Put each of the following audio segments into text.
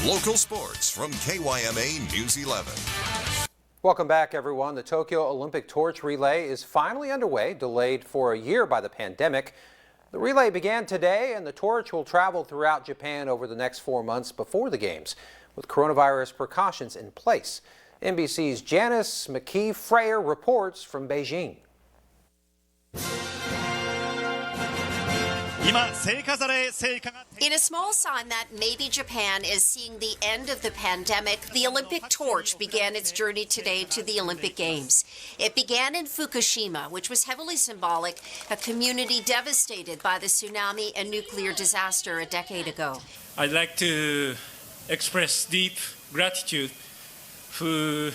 Local sports from KYMA News 11. Welcome back, everyone. The Tokyo Olympic Torch Relay is finally underway, delayed for a year by the pandemic. The relay began today, and the torch will travel throughout Japan over the next 4 months before the Games, with coronavirus precautions in place. NBC's Janice McKee-Freyer reports from Beijing. In a small sign that maybe Japan is seeing the end of the pandemic, the Olympic torch began its journey today to the Olympic Games. It began in Fukushima, which was heavily symbolic, a community devastated by the tsunami and nuclear disaster a decade ago. I'd like to express deep gratitude who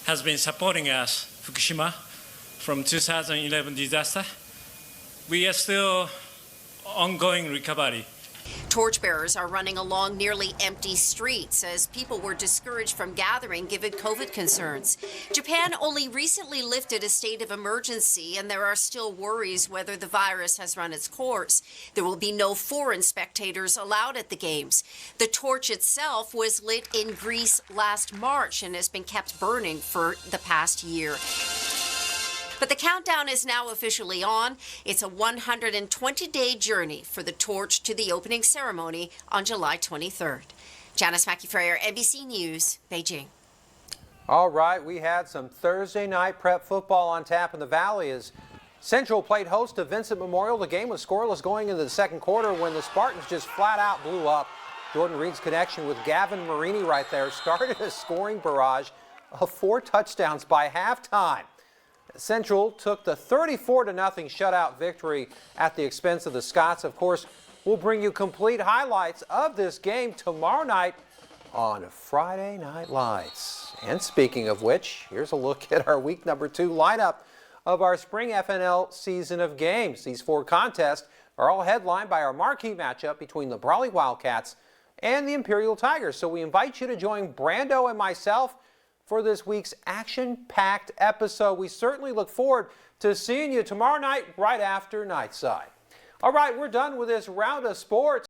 has been supporting us, Fukushima, from 2011 disaster. We are still ongoing recovery. Torchbearers are running along nearly empty streets as people were discouraged from gathering given COVID concerns. Japan only recently lifted a state of emergency, and there are still worries whether the virus has run its course. There will be no foreign spectators allowed at the Games. The torch itself was lit in Greece last March and has been kept burning for the past year. But the countdown is now officially on. It's a 120-day journey for the torch to the opening ceremony on July 23rd. Janice McKee-Freyer, NBC News, Beijing. All right, we had some Thursday night prep football on tap in the Valley as Central played host to Vincent Memorial. The game was scoreless going into the second quarter when the Spartans just flat out blew up. Jordan Reed's connection with Gavin Marini right there started a scoring barrage of 4 touchdowns by halftime. Central took the 34-0 shutout victory at the expense of the Scots. Of course, we'll bring you complete highlights of this game tomorrow night on Friday Night Lights. And speaking of which, here's a look at our week number 2 lineup of our spring FNL season of games. These 4 contests are all headlined by our marquee matchup between the Brawley Wildcats and the Imperial Tigers. So we invite you to join Brando and myself for this week's action-packed episode. We certainly look forward to seeing you tomorrow night right after Nightside. All right, we're done with this round of sports.